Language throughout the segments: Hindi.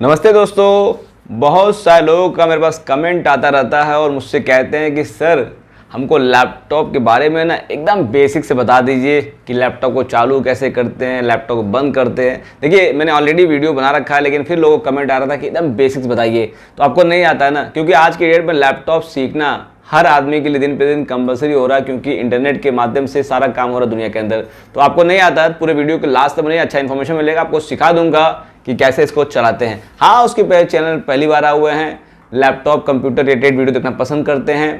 नमस्ते दोस्तों। बहुत सारे लोगों का मेरे पास कमेंट आता रहता है और मुझसे कहते हैं कि सर हमको लैपटॉप के बारे में ना एकदम बेसिक से बता दीजिए कि लैपटॉप को चालू कैसे करते हैं, लैपटॉप को बंद करते हैं। देखिए मैंने ऑलरेडी वीडियो बना रखा है, लेकिन फिर लोगों को कमेंट आ रहा था कि एकदम बेसिक्स बताइए। तो आपको नहीं आता है ना, क्योंकि आज के डेट में लैपटॉप सीखना हर आदमी के लिए दिन पे दिन कंपलसरी हो रहा है, क्योंकि इंटरनेट के माध्यम से सारा काम हो रहा है दुनिया के अंदर। तो आपको नहीं आता है, पूरे वीडियो के लास्ट तक नहीं अच्छा इन्फॉर्मेशन मिलेगा, आपको सिखा दूंगा कि कैसे इसको चलाते हैं। हाँ, उसके चैनल पहली बार आए हुए हैं, लैपटॉप कंप्यूटर रिलेटेड वीडियो देखना पसंद करते हैं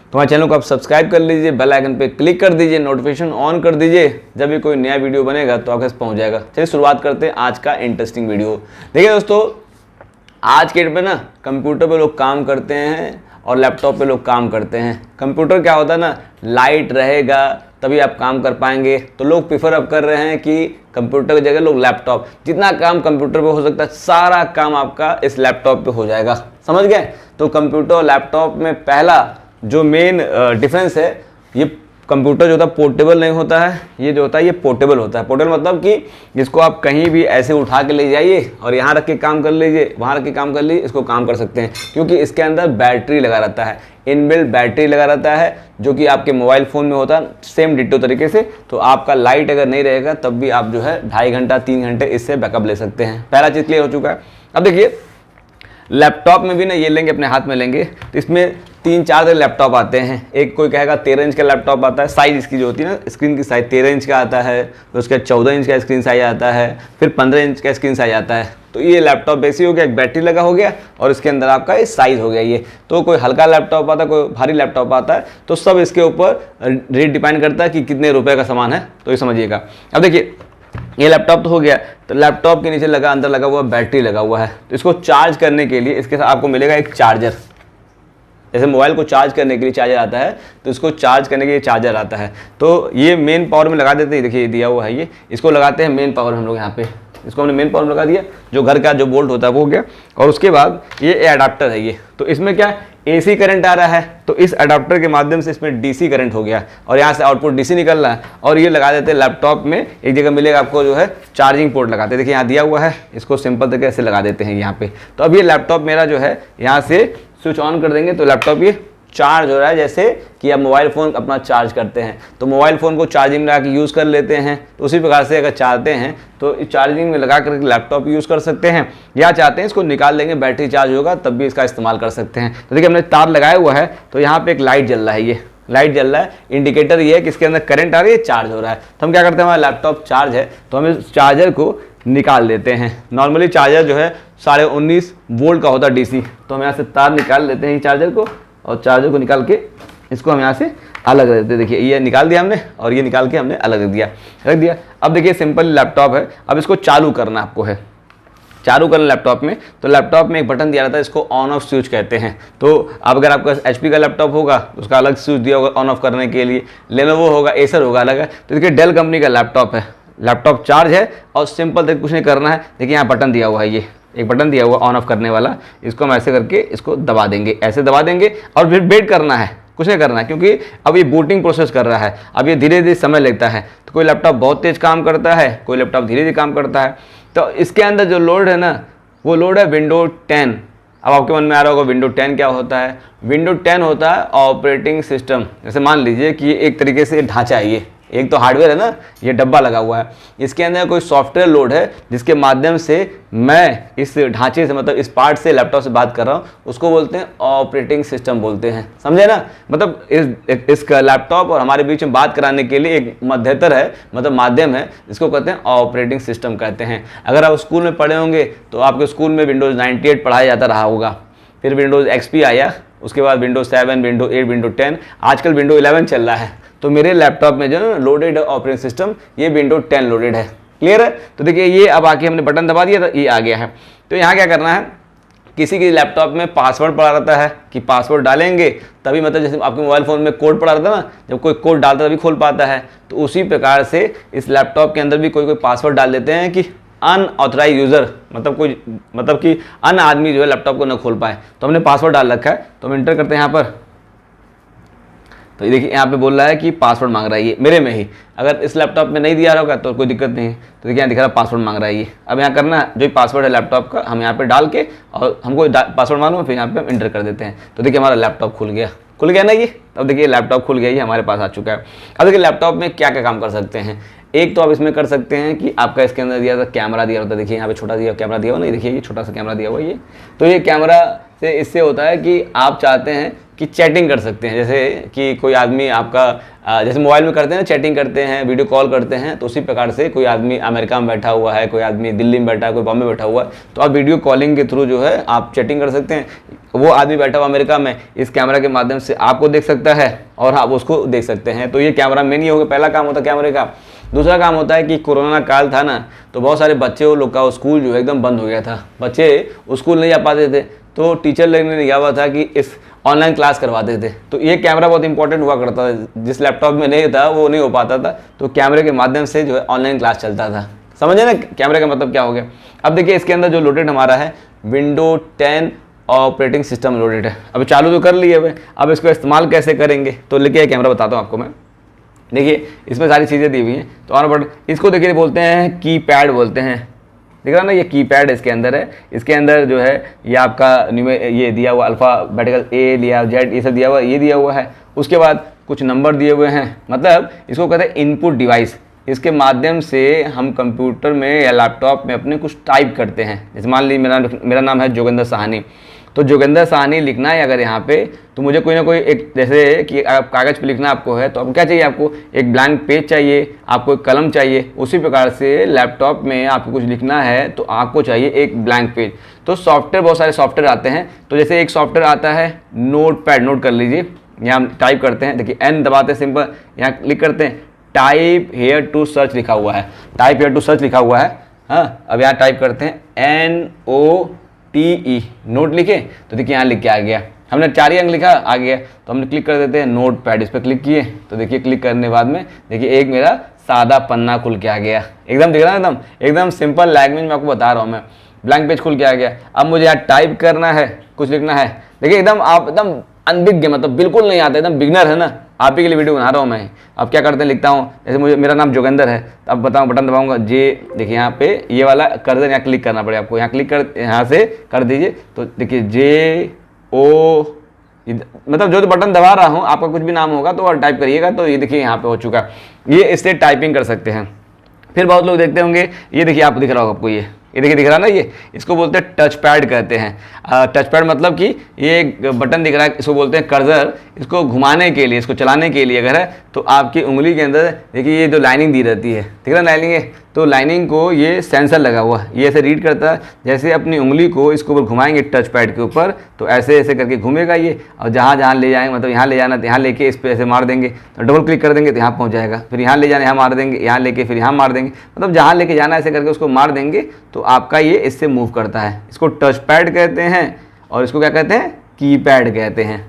तो हमारे चैनल को आप सब्सक्राइब कर लीजिए, बेल आइकन पे क्लिक कर दीजिए, नोटिफिकेशन ऑन कर दीजिए। जब भी कोई नया वीडियो बनेगा तो आपके पास पहुंच जाएगा। चलिए शुरुआत करते हैं आज का इंटरेस्टिंग वीडियो। देखिए दोस्तों, आज के डेट में ना कंप्यूटर पे लोग काम करते हैं और लैपटॉप पे लोग काम करते हैं। कंप्यूटर क्या होता है ना, लाइट रहेगा तभी आप काम कर पाएंगे। तो लोग प्रीफर अब कर रहे हैं कि कंप्यूटर की जगह लोग लैपटॉप, जितना काम कंप्यूटर पे हो सकता है सारा काम आपका इस लैपटॉप पे हो जाएगा। समझ गए? तो कंप्यूटर और लैपटॉप में पहला जो मेन डिफरेंस है, ये कंप्यूटर जो होता है पोर्टेबल नहीं होता है, ये जो होता है ये पोर्टेबल होता है। पोर्टेबल मतलब कि जिसको आप कहीं भी ऐसे उठा के ले जाइए और यहाँ रख के काम कर लीजिए, वहाँ रख के काम कर लीजिए, इसको काम कर सकते हैं, क्योंकि इसके अंदर बैटरी लगा रहता है, इनबिल्ट बैटरी लगा रहता है, जो कि आपके मोबाइल फ़ोन में होता है सेम डिट्टो तरीके से। तो आपका लाइट अगर नहीं रहेगा तब भी आप जो है 2.5 घंटा 3 घंटे इससे बैकअप ले सकते हैं। पहला चीज़ क्लियर हो चुका है। अब देखिए लैपटॉप में भी ना ये लेंगे, अपने हाथ में लेंगे तो इसमें 3-4 तरह लैपटॉप आते हैं। एक कोई कहेगा 13 इंच का लैपटॉप आता है, साइज इसकी जो होती है ना, स्क्रीन की साइज 13 इंच का आता है, फिर उसके 14 इंच का स्क्रीन साइज आता है, फिर 15 इंच का स्क्रीन साइज आता है। तो ये लैपटॉप बेसिक हो गया, एक बैटरी लगा हो गया और इसके अंदर आपका ये साइज हो गया ये। तो कोई हल्का लैपटॉप आता है, कोई भारी लैपटॉप आता है, तो सब इसके ऊपर रेट डिपेंड करता है कि कितने रुपए का सामान है, तो ये समझिएगा। अब देखिए ये लैपटॉप तो हो गया, तो लैपटॉप के नीचे अंदर लगा हुआ बैटरी लगा हुआ है। तो इसको चार्ज करने के लिए इसके साथ आपको मिलेगा एक चार्जर। जैसे मोबाइल को चार्ज करने के लिए चार्जर आता है, तो इसको चार्ज करने के लिए चार्जर आता है। तो ये मेन पावर में लगा देते हैं। देखिए दिया हुआ है, ये इसको लगाते हैं मेन पावर में हम लोग यहाँ पे। इसको हमने मेन पावर में लगा दिया, जो घर का जो बोल्ट होता है वो हो गया। और उसके बाद ये अडाप्टर है ये, तो इसमें क्या एसी करंट आ रहा है, तो इस अडाप्टर के माध्यम से इसमें डीसी करंट हो गया और यहाँ से आउटपुट डीसी निकल रहा है। और ये लगा देते हैं लैपटॉप में, एक जगह मिलेगा आपको जो है चार्जिंग पोर्ट लगाते हैं। देखिए यहाँ दिया हुआ है, इसको सिंपल तरीके से लगा देते हैं यहाँ पे। तो अब ये लैपटॉप मेरा जो है यहाँ से स्विच ऑन कर देंगे तो लैपटॉप ये चार्ज हो रहा है, जैसे कि आप मोबाइल फ़ोन अपना चार्ज करते हैं। तो मोबाइल फ़ोन को चार्जिंग में लगा के यूज़ कर लेते हैं, तो उसी प्रकार से अगर चाहते हैं तो चार्जिंग में लगा कर लैपटॉप यूज़ कर सकते हैं, या चाहते हैं इसको निकाल देंगे, बैटरी चार्ज होगा तब भी इसका इस्तेमाल कर सकते हैं। तो देखिए हमने तार लगाया हुआ है, तो यहाँ पर एक लाइट जल रहा है, ये लाइट जल रहा है, इंडिकेटर ये है कि इसके अंदर करंट आ रही है, चार्ज हो रहा है। तो हम क्या करते हैं, हमारा लैपटॉप चार्ज है तो हम इस चार्जर को निकाल देते हैं। नॉर्मली चार्जर जो है 19.5 वोल्ट का होता है डीसी, तो हम यहाँ से तार निकाल लेते हैं चार्जर को, और चार्जर को निकाल के इसको हम यहाँ से अलग रख देते हैं। देखिए ये निकाल दिया हमने और ये निकाल के हमने अलग रख दिया। अब देखिए सिंपल लैपटॉप है, अब इसको चालू करना आपको है, चालू करना लैपटॉप में। तो लैपटॉप में एक बटन दिया रहता है, इसको ऑन ऑफ स्विच कहते हैं। तो अब अगर आपका HP का लैपटॉप होगा उसका अलग स्विच दिया होगा ऑन ऑफ करने के लिए, लेनोवो होगा, एसर होगा अलग है। तो देखिए डेल कंपनी का लैपटॉप है, लैपटॉप चार्ज है और सिंपल तरीके कुछ नहीं करना है। देखिए यहाँ बटन दिया हुआ है, ये एक बटन दिया हुआ ऑन ऑफ करने वाला, इसको हम ऐसे करके इसको दबा देंगे, ऐसे दबा देंगे और फिर वेट करना है, कुछ नहीं करना है, क्योंकि अब ये बूटिंग प्रोसेस कर रहा है, अब ये धीरे धीरे समय लगता है। तो कोई लैपटॉप बहुत तेज़ काम करता है, कोई लैपटॉप धीरे धीरे काम करता है। तो इसके अंदर जो लोड है ना, वो लोड है विंडोज 10। अब आपके मन में आ रहा होगा विंडोज 10 क्या होता है। विंडोज 10 होता है ऑपरेटिंग सिस्टम। जैसे मान लीजिए कि एक तरीके से ढांचा है, ये एक तो हार्डवेयर है ना, ये डब्बा लगा हुआ है, इसके अंदर कोई सॉफ्टवेयर लोड है जिसके माध्यम से मैं इस ढांचे से, मतलब इस पार्ट से लैपटॉप से बात कर रहा हूँ, उसको बोलते हैं ऑपरेटिंग सिस्टम बोलते हैं। समझे ना? मतलब इस लैपटॉप और हमारे बीच में बात कराने के लिए एक मध्यस्तर है, मतलब माध्यम है, इसको कहते हैं ऑपरेटिंग सिस्टम कहते हैं। अगर आप स्कूल में पढ़े होंगे तो आपके स्कूल में विंडोज़ 98 पढ़ाया जाता रहा होगा, फिर विंडोज़ XP आया, उसके बाद विंडोज़ 7, विंडोज़ 8, विंडोज़ 10, आजकल विंडोज़ 11 चल रहा है। तो मेरे लैपटॉप में जो है लोडेड ऑपरेटिंग सिस्टम ये विंडोज 10 लोडेड है। क्लियर है? तो देखिए ये अब आके हमने बटन दबा दिया तो ये आ गया है। तो यहाँ क्या करना है, किसी के लैपटॉप में पासवर्ड पड़ा रहता है कि पासवर्ड डालेंगे तभी, मतलब जैसे आपके मोबाइल फ़ोन में कोड पड़ा रहता है ना, जब कोई कोड डालता है तभी खोल पाता है, तो उसी प्रकार से इस लैपटॉप के अंदर भी कोई पासवर्ड डाल देते हैं कि अनऑथराइज यूज़र, मतलब कि अन्य आदमी जो है लैपटॉप को न खोल पाए। तो हमने पासवर्ड डाल रखा है, तो हम इंटर करते हैं यहाँ पर। तो ये देखिए यहाँ पे बोल रहा है कि पासवर्ड मांग रहा है ये मेरे में ही। अगर इस लैपटॉप में नहीं दिया रहा होगा तो कोई दिक्कत नहीं है। तो देखिए यहाँ दिख रहा है पासवर्ड मांग रहा है ये। अब यहाँ करना है, जो पासवर्ड है लैपटॉप का हम यहाँ पे डाल के, और हमको पासवर्ड मालूम है, फिर यहाँ पे हम इंटर कर देते हैं। तो देखिए हमारा लैपटॉप खुल गया ना ये। अब देखिए लैपटॉप खुल गया, ये हमारे पास आ चुका है। अब देखिए लैपटॉप में क्या क्या काम कर सकते हैं। एक तो आप इसमें कर सकते हैं कि आपका इसके अंदर दिया था कैमरा दिया होता है, देखिए यहाँ पे छोटा दिया कैमरा दिया हुआ नहीं, देखिए ये छोटा सा कैमरा दिया हुआ ये। तो ये कैमरा से इससे होता है कि आप चाहते हैं कि चैटिंग कर सकते हैं, जैसे कि कोई आदमी आपका जैसे मोबाइल में करते हैं चैटिंग करते हैं, वीडियो कॉल करते हैं, तो उसी प्रकार से कोई आदमी अमेरिका में बैठा हुआ है, कोई आदमी दिल्ली में बैठा है, कोई बॉम्बे में बैठा हुआ है, तो आप वीडियो कॉलिंग के थ्रू जो है आप चैटिंग कर सकते हैं। वो आदमी बैठा हुआ अमेरिका में इस कैमरा के माध्यम से आपको देख सकता है और आप उसको देख सकते हैं। तो ये कैमरा मेन ही हो गया, पहला काम होता है कैमरे का। दूसरा काम होता है कि कोरोना काल था ना, तो बहुत सारे बच्चे वो लोग का स्कूल जो है एकदम बंद हो गया था, बच्चे स्कूल नहीं आ पाते थे, तो टीचर लोग ने लिया हुआ था कि इस ऑनलाइन क्लास करवाते थे। तो ये कैमरा बहुत इंपॉर्टेंट हुआ करता था, जिस लैपटॉप में नहीं था वो नहीं हो पाता था, तो कैमरे के माध्यम से जो है ऑनलाइन क्लास चलता था। समझे ना कैमरे का मतलब क्या हो गया। अब देखिए इसके अंदर जो लोडेड हमारा है विंडो 10 ऑपरेटिंग सिस्टम लोडेड है। अब चालू तो कर लिए हुए, अब इसको इस्तेमाल कैसे करेंगे तो लेके कैमरा बताता हूँ आपको मैं। देखिए इसमें सारी चीज़ें दी हुई हैं। तो और बट इसको देखिए बोलते हैं की पैड बोलते हैं, दिख रहा ना ये की पैड इसके अंदर है। इसके अंदर जो है ये आपका ये दिया हुआ अल्फ़ाबेटिकल A लिया जेड ये सब दिया हुआ, ये दिया हुआ है। उसके बाद कुछ नंबर दिए हुए हैं, मतलब इसको कहते हैं इनपुट डिवाइस। इसके माध्यम से हम कंप्यूटर में या लैपटॉप में अपने कुछ टाइप करते हैं। जैसे मान लीजिए मेरा नाम है जोगिंदर साहनी, तो जोगिंदर साहनी लिखना है अगर यहाँ पे, तो मुझे कोई ना कोई एक, जैसे कि आप कागज़ पे लिखना आपको है तो आपको क्या चाहिए, आपको एक ब्लैंक पेज चाहिए, आपको एक कलम चाहिए। उसी प्रकार से लैपटॉप में आपको कुछ लिखना है तो आपको चाहिए एक ब्लैंक पेज। तो सॉफ्टवेयर, बहुत सारे सॉफ्टवेयर आते हैं। तो जैसे एक सॉफ्टवेयर आता है नोटपैड, नोट कर लीजिए। यहाँ हम टाइप करते हैं, देखिए एन दबाते हैं सिंपल, यहाँ क्लिक करते हैं, टाइप हेयर टू सर्च लिखा हुआ है, टाइप हेयर टू सर्च लिखा हुआ है। हाँ, अब यहाँ टाइप करते हैं NOTE, नोट लिखे, तो देखिए यहाँ लिख के आ गया। हमने 4 ही अंक लिखा, आ गया। तो हमने क्लिक कर देते हैं नोट पैड, इस पर क्लिक किए तो देखिए क्लिक करने बाद में देखिए एक मेरा सादा पन्ना खुल के आ गया। एकदम दिख रहा है, एकदम सिंपल लैंग्वेज में आपको बता रहा हूँ मैं, ब्लैंक पेज खुल के आ गया। अब मुझे यहाँ टाइप करना है, कुछ लिखना है, देखिए एकदम आप एकदम अनभिज्ञ, मतलब बिल्कुल नहीं आता, एकदम बिगनर है ना, आप ही के लिए वीडियो बना रहा हूँ मैं। अब क्या करते हैं, लिखता हूँ, जैसे मेरा नाम जोगिंदर है, तो अब बताऊँ बटन दबाऊंगा जे, देखिए यहाँ पे ये वाला कर्सर यहाँ क्लिक करना पड़ेगा आपको, यहाँ क्लिक कर, यहाँ से कर दीजिए तो देखिए JO, मतलब जो बटन दबा रहा हूँ आपका कुछ भी नाम होगा तो और टाइप करिएगा। तो ये देखिए यहाँ पे हो चुका, ये इससे टाइपिंग कर सकते हैं। फिर बहुत लोग देखते होंगे, ये देखिए आप दिख रहा होगा आपको, ये देखिए दिख रहा है ना, ये इसको बोलते हैं टच पैड कहते हैं। टच पैड मतलब कि ये एक बटन दिख रहा है, इसको बोलते हैं कर्सर। इसको घुमाने के लिए, इसको चलाने के लिए अगर है तो आपकी उंगली के अंदर देखिए ये जो लाइनिंग दी रहती है, दिख रहा है लाइनिंग है, तो लाइनिंग को ये सेंसर लगा हुआ है, ये ऐसे रीड करता है। जैसे अपनी उंगली को इसके ऊपर घुमाएंगे टच पैड के ऊपर, तो ऐसे ऐसे करके घूमेगा ये, और जहाँ जहाँ ले जाएंगे, मतलब यहाँ ले जाना तो यहाँ लेके इस पर ऐसे मार देंगे, तो डबल क्लिक कर देंगे तो यहाँ पहुँच जाएगा। फिर यहाँ ले जाना, यहाँ मार देंगे, यहाँ लेके फिर यहाँ मार देंगे, मतलब जहाँ लेके जाना ऐसे करके उसको मार देंगे तो आपका ये इससे मूव करता है। इसको टच पैड कहते हैं और इसको क्या कहते हैं, कीपैड कहते हैं।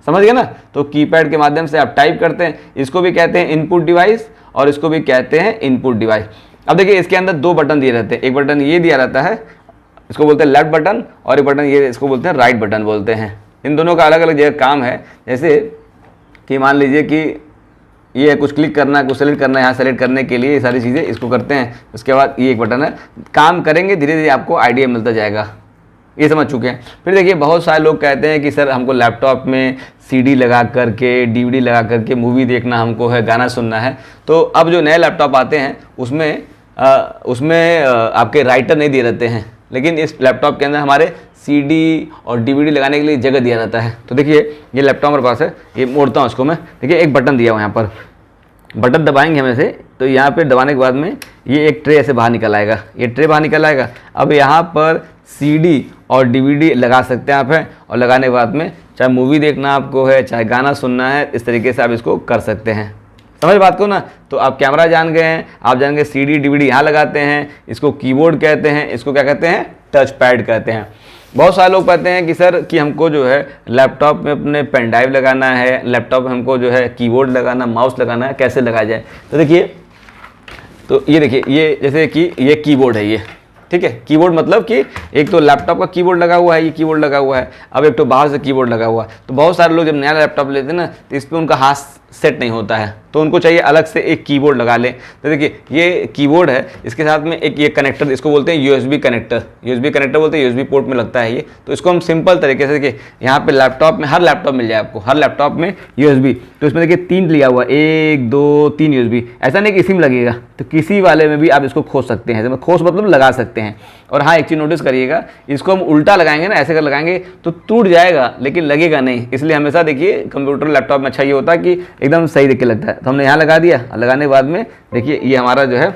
समझ गए ना। तो कीपैड के माध्यम से आप टाइप करते हैं, इसको भी कहते हैं इनपुट डिवाइस और इसको भी कहते हैं इनपुट डिवाइस। अब देखिए इसके अंदर 2 बटन दिए रहते हैं, एक बटन ये दिया रहता है, इसको बोलते हैं लेफ्ट बटन, और एक बटन ये, इसको बोलते हैं राइट बटन बोलते हैं। इन दोनों का अलग अलग जगह काम है। जैसे कि मान लीजिए कि ये कुछ क्लिक करना है, कुछ सेलेक्ट करना है, यहाँ सेलेक्ट करने के लिए ये सारी चीज़ें इसको करते हैं। उसके बाद ये एक बटन है, काम करेंगे धीरे धीरे आपको आइडिया मिलता जाएगा, ये समझ चुके हैं। फिर देखिए बहुत सारे लोग कहते हैं कि सर हमको लैपटॉप में CD लगा करके, DVD लगा करके मूवी देखना हमको है, गाना सुनना है। तो अब जो नए लैपटॉप आते हैं उसमें आपके राइटर नहीं दिए रहते हैं, लेकिन इस लैपटॉप के अंदर हमारे CD और DVD लगाने के लिए जगह दिया रहता है। तो देखिए ये लैपटॉप हमारे पास है, ये मोड़ता हूँ उसको मैं, देखिए एक बटन दिया हुआ यहाँ पर, बटन दबाएंगे हम ऐसे, तो यहाँ पे दबाने के बाद में ये एक ट्रे ऐसे बाहर निकल आएगा, ये ट्रे बाहर निकल आएगा। अब यहाँ पर CD और DVD लगा सकते हैं आप हैं, और लगाने के बाद में चाहे मूवी देखना आपको है, चाहे गाना सुनना है, इस तरीके से आप इसको कर सकते हैं। समझ बात को ना। तो आप कैमरा जान गए हैं, आप जान गए CD DVD यहाँ लगाते हैं, इसको कीबोर्ड कहते हैं, इसको क्या कहते हैं, टच पैड कहते हैं। बहुत सारे लोग कहते हैं कि सर कि हमको जो है लैपटॉप में अपने पेन ड्राइव लगाना है, लैपटॉप में हमको जो है कीबोर्ड लगाना, माउस लगाना है, कैसे लगाया जाए। तो देखिए, तो ये देखिए, ये जैसे कि ये कीबोर्ड है, ये ठीक है। कीबोर्ड मतलब कि एक तो लैपटॉप का कीबोर्ड लगा हुआ है, ये कीबोर्ड लगा हुआ है, अब एक तो बाहर से कीबोर्ड लगा हुआ है। तो बहुत सारे लोग जब नया लैपटॉप लेते हैं ना, तो इस पर उनका हाथ सेट नहीं होता है, तो उनको चाहिए अलग से एक कीबोर्ड लगा लें। तो देखिए ये कीबोर्ड है, इसके साथ में एक ये कनेक्टर, इसको बोलते हैं यूएसबी कनेक्टर, यूएसबी कनेक्टर बोलते हैं, यूएसबी पोर्ट में लगता है ये। तो इसको हम सिंपल तरीके से देखिए यहाँ पे लैपटॉप में, हर लैपटॉप मिल जाए आपको, हर लैपटॉप में यूएसबी। तो इसमें देखिए 3 लिया हुआ, 1 2 3 यूएसबी, ऐसा नहीं कि इसी में लगेगा, तो किसी वाले में भी आप इसको खोस सकते हैं, खोस मतलब लगा सकते हैं। और हाँ एक चीज़ नोटिस करिएगा, इसको हम उल्टा लगाएंगे ना, ऐसे कर लगाएंगे तो टूट जाएगा लेकिन लगेगा नहीं। इसलिए हमेशा देखिए कंप्यूटर लैपटॉप में अच्छा ये होता है कि एकदम सही देख के लगता है। तो हमने यहाँ लगा दिया, लगाने के बाद में देखिए ये हमारा जो है,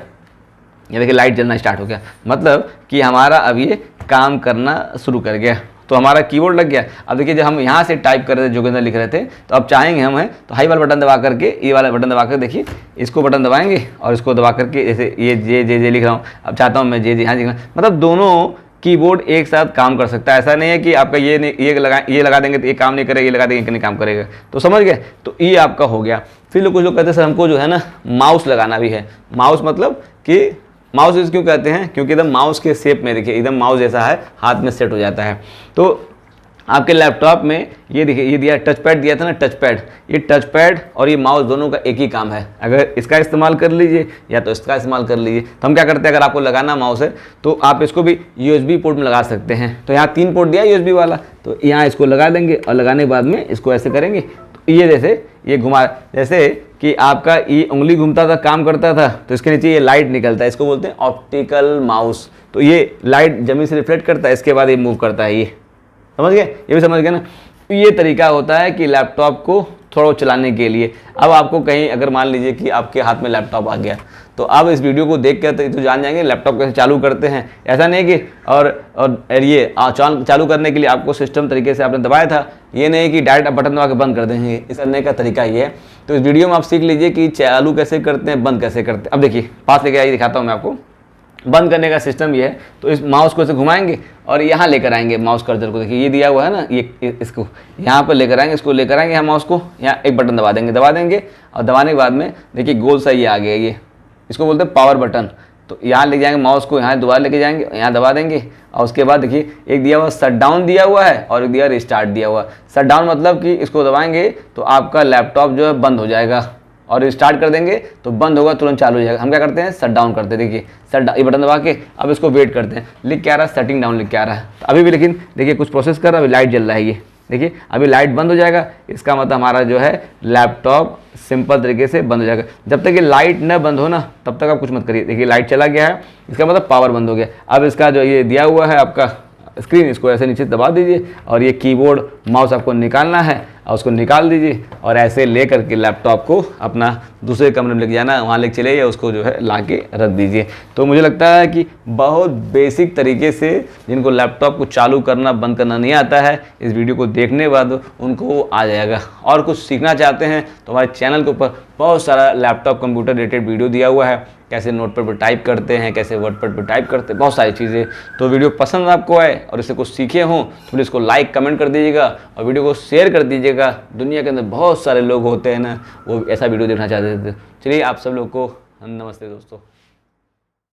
ये देखिए लाइट जलना स्टार्ट हो गया, मतलब कि हमारा अब ये काम करना शुरू कर गया। तो हमारा कीबोर्ड लग गया। अब देखिए जब हम यहाँ से टाइप कर रहे थे, जोगिंदर लिख रहे थे, तो अब चाहेंगे हम हैं तो हाई वाला बटन दबा करके, ये वाला बटन दबा कर देखिए, इसको बटन दबाएंगे और इसको दबा करके, जैसे ये जे लिख रहा हूँ, अब चाहता हूँ मैं जे यहाँ लिख रहा हूँ, मतलब दोनों कीबोर्ड एक साथ काम कर सकता है। ऐसा नहीं है कि आपका ये लगा देंगे तो ये काम नहीं करेगा, ये लगा देंगे कि नहीं काम करेगा। तो समझ गए, तो ये आपका हो गया। फिर कुछ लोग कहते हैं सर हमको जो है ना माउस लगाना भी है। माउस मतलब कि माउस क्यों कहते हैं, क्योंकि एकदम माउस के शेप में देखिए, एकदम माउस जैसा है, हाथ में सेट हो जाता है। तो आपके लैपटॉप में ये देखिए, ये दिया टच पैड दिया था ना, टच पैड, ये टच पैड और ये माउस दोनों का एक ही काम है। अगर इसका इस्तेमाल कर लीजिए या तो इसका इस्तेमाल कर लीजिए। तो हम क्या करते हैं, अगर आपको लगाना माउस है तो आप इसको भी यूएसबी पोर्ट में लगा सकते हैं। तो यहाँ 3 पोर्ट दिया यूएसबी वाला, तो यहाँ इसको लगा देंगे और लगाने के बाद में इसको ऐसे करेंगे, तो ये जैसे ये घुमा, जैसे कि आपका ये उंगली घूमता था, काम करता था, तो इसके नीचे ये लाइट निकलता है, इसको बोलते हैं ऑप्टिकल माउस। तो ये लाइट जमीन से रिफ्लेक्ट करता है, इसके बाद ये मूव करता है, ये समझ गए, ये भी समझ गए ना। ये तरीका होता है कि लैपटॉप को थोड़ा चलाने के लिए। अब आपको कहीं अगर मान लीजिए कि आपके हाथ में लैपटॉप आ गया, तो आप इस वीडियो को देख कर तो जान जाएंगे लैपटॉप कैसे चालू करते हैं। ऐसा नहीं कि और ये चालू करने के लिए आपको सिस्टम तरीके से आपने दबाया था, ये नहीं कि डायरेक्ट आप बटन दबा के बंद कर देंगे। इस करने का तरीका ये है। तो इस वीडियो में आप सीख लीजिए कि चालू कैसे करते हैं, बंद कैसे करते हैं। अब देखिए पास लेके आइए, दिखाता हूँ मैं आपको। बंद करने का सिस्टम ये है, तो इस माउस को ऐसे घुमाएंगे और यहाँ लेकर आएंगे माउस कर्सर को। देखिए ये दिया हुआ है ना, ये इसको यहाँ पर लेकर आएंगे, इसको लेकर आएंगे यहाँ माउस को, यहाँ एक बटन दबा देंगे और दबाने के बाद में देखिए गोल सा ये आ गया, ये इसको बोलते हैं पावर बटन। तो यहाँ ले जाएंगे माउस को, यहाँ दोबारा लेके जाएंगे, यहाँ दबा देंगे और उसके बाद देखिए एक दिया हुआ शट डाउन दिया हुआ है और एक दिया रिस्टार्ट दिया हुआ। शट डाउन मतलब कि इसको दबाएंगे तो आपका लैपटॉप जो है बंद हो जाएगा, और स्टार्ट कर देंगे तो बंद होगा, तुरंत चालू हो जाएगा। हम क्या करते हैं, शट डाउन करते हैं। देखिए ये बटन दबा के अब इसको वेट करते हैं, लिख क्या रहा है, सेटिंग डाउन लिख क्या रहा है। तो अभी भी लेकिन देखिए कुछ प्रोसेस कर रहा है, अभी लाइट जल रहा है, ये देखिए अभी लाइट बंद हो जाएगा। इसका मतलब हमारा जो है लैपटॉप सिंपल तरीके से बंद हो जाएगा। जब तक ये लाइट न बंद हो ना तब तक आप कुछ मत करिए। देखिए लाइट चला गया है, इसका मतलब पावर बंद हो गया। अब इसका जो ये दिया हुआ है आपका स्क्रीन, इसको ऐसे नीचे दबा दीजिए और ये कीबोर्ड माउस आपको निकालना है और उसको निकाल दीजिए और ऐसे ले करके लैपटॉप को अपना दूसरे कमरे में लेके जाना, वहाँ लेके चले या उसको जो है ला के रख दीजिए। तो मुझे लगता है कि बहुत बेसिक तरीके से जिनको लैपटॉप को चालू करना बंद करना नहीं आता है, इस वीडियो को देखने के बाद उनको आ जाएगा। और कुछ सीखना चाहते हैं तो हमारे चैनल के ऊपर बहुत सारा लैपटॉप कंप्यूटर रिलेटेड वीडियो दिया हुआ है, कैसे नोटपैड पर टाइप करते हैं, कैसे वर्डपैड पर टाइप करते हैं, बहुत सारी चीज़ें। तो वीडियो पसंद आपको आए और इससे कुछ सीखे हों तो इसको लाइक कमेंट कर दीजिएगा और वीडियो को शेयर कर दीजिएगा। दुनिया के अंदर बहुत सारे लोग होते हैं ना, वो ऐसा वीडियो देखना चाहते थे। चलिए आप सब लोग को नमस्ते दोस्तों।